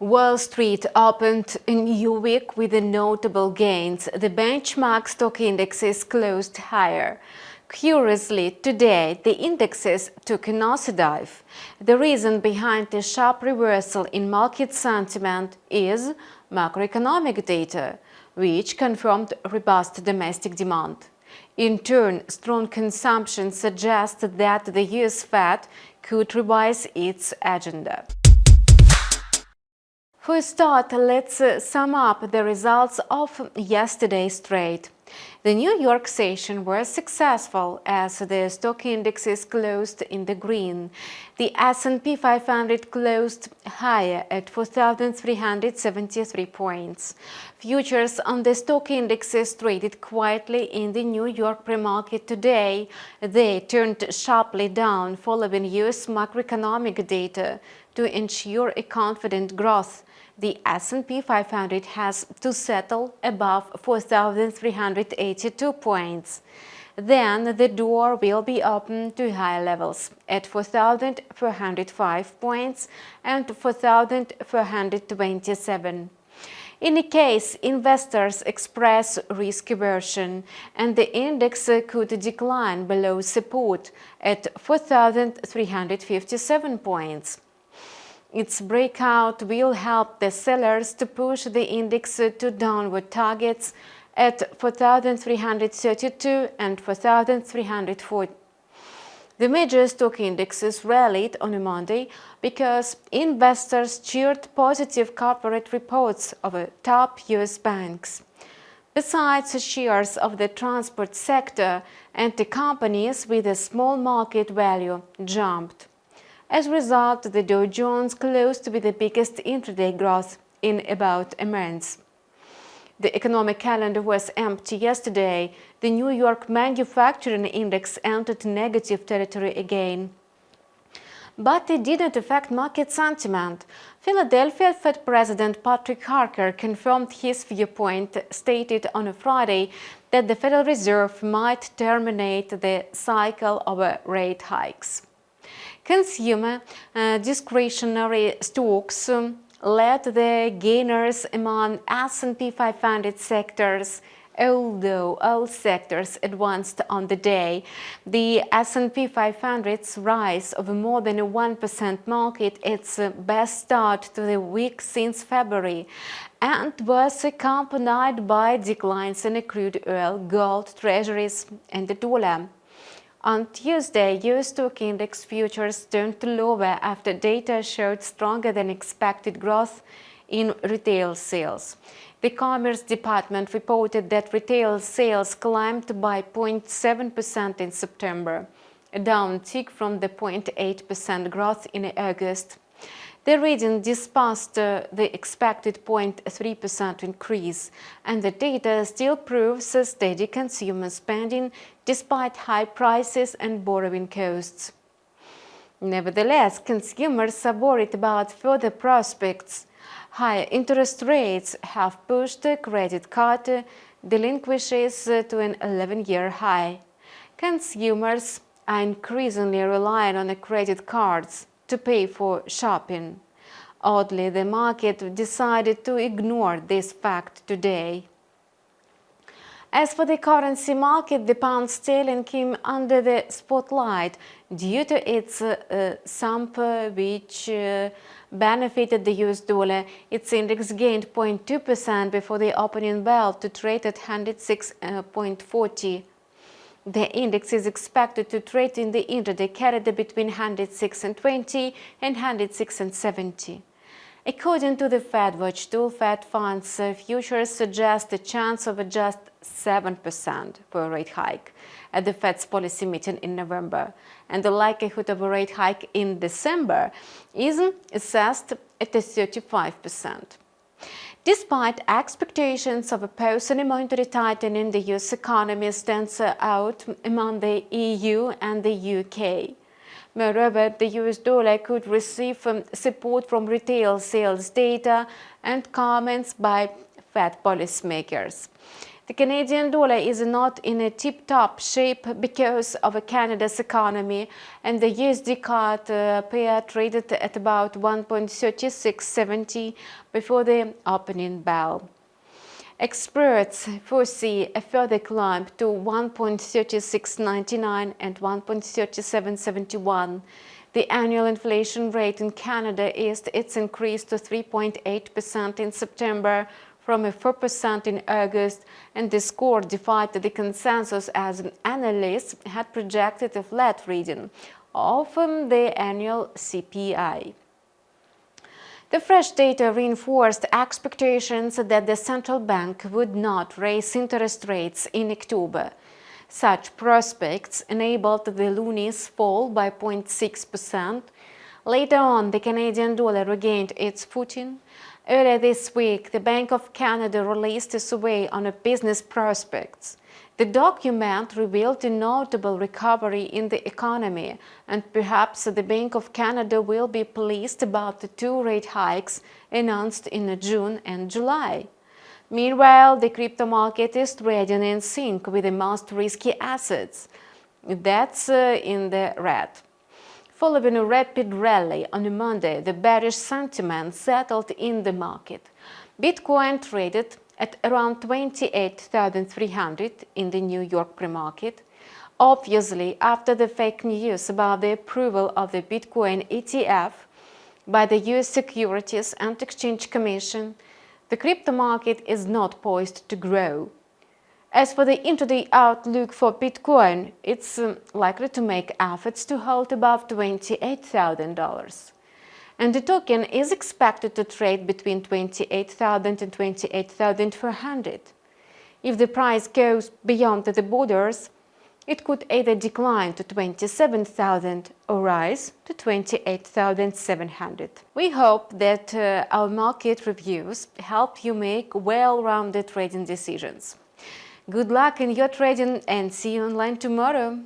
Wall Street opened a new week with notable gains. The benchmark stock indexes closed higher. Curiously, today the indexes took a nosedive. The reason behind the sharp reversal in market sentiment is macroeconomic data, which confirmed robust domestic demand. In turn, strong consumption suggests that the US Fed could revise its agenda. For a start, let's sum up the results of yesterday's trade. The New York session was successful as the stock indexes closed in the green. The S&P 500 closed higher at 4,373 points. Futures on the stock indexes traded quietly in the New York pre-market today. They turned sharply down following US macroeconomic data to ensure a confident growth. The S&P 500 has to settle above 4,382 points. Then the door will be open to higher levels at 4,405 points and 4,427. In a case investors express risk aversion, and the index could decline below support at 4,357 points. Its breakout will help the sellers to push the index to downward targets at 4,332 and 4,340. The major stock indexes rallied on a Monday because investors cheered positive corporate reports of top US banks. Besides, shares of the transport sector and the companies with a small market value jumped. As a result, the Dow Jones closed with the biggest intraday growth in about a month. The economic calendar was empty yesterday. The New York Manufacturing Index entered negative territory again. But it didn't affect market sentiment. Philadelphia Fed President Patrick Harker confirmed his viewpoint, stated on a Friday that the Federal Reserve might terminate the cycle of rate hikes. Consumer discretionary stocks led the gainers among S&P 500 sectors. Although all sectors advanced on the day, the S&P 500's rise of more than a 1% marked its best start to the week since February and was accompanied by declines in crude oil, gold, treasuries, and the dollar. On Tuesday, US stock index futures turned lower after data showed stronger than expected growth in retail sales. The Commerce Department reported that retail sales climbed by 0.7% in September, a downtick from the 0.8% growth in August. The reading surpassed the expected 0.3% increase, and the data still proves a steady consumer spending despite high prices and borrowing costs. Nevertheless, consumers are worried about further prospects. Higher interest rates have pushed credit card delinquencies to an 11-year high. Consumers are increasingly relying on credit cards to pay for shopping. Oddly, the market decided to ignore this fact today. As for the currency market, the pound sterling came under the spotlight due to its slump, which benefited the US dollar. Its index gained 0.2% before the opening bell to trade at 106.40. The index is expected to trade in the intraday carried between 106.20 and 106.70. According to the FedWatch tool, Fed funds futures suggest a chance of just 7% for a rate hike at the Fed's policy meeting in November, and the likelihood of a rate hike in December is assessed at 35%. Despite expectations of a post monetary tightening, the US economy stands out among the EU and the UK. Moreover, the US dollar could receive support from retail sales data and comments by Fed policymakers. The Canadian dollar is not in a tip-top shape because of Canada's economy, and the USD CAD pair traded at about 1.3670 before the opening bell. Experts foresee a further climb to 1.3699 and 1.3771. The annual inflation rate in Canada eased its increase to 3.8% in September from 4% in August, and the score defied the consensus as analysts had projected a flat reading of the annual CPI. The fresh data reinforced expectations that the central bank would not raise interest rates in October. Such prospects enabled the loonie's fall by 0.6%. Later on, the Canadian dollar regained its footing. Earlier this week, the Bank of Canada released a survey on business prospects. The document revealed a notable recovery in the economy, and perhaps the Bank of Canada will be pleased about the 2 rate hikes announced in June and July. Meanwhile, the crypto market is trading in sync with the most risky assets. That's in the red. Following a rapid rally on Monday, the bearish sentiment settled in the market. Bitcoin traded at around 28,300 in the New York pre-market. Obviously, after the fake news about the approval of the Bitcoin ETF by the US Securities and Exchange Commission, the crypto market is not poised to grow. As for the intraday outlook for Bitcoin, it's likely to make efforts to hold above $28,000. And the token is expected to trade between 28,000 and 28,400. If the price goes beyond the borders, it could either decline to 27,000 or rise to 28,700. We hope that our market reviews help you make well-rounded trading decisions. Good luck in your trading and see you online tomorrow.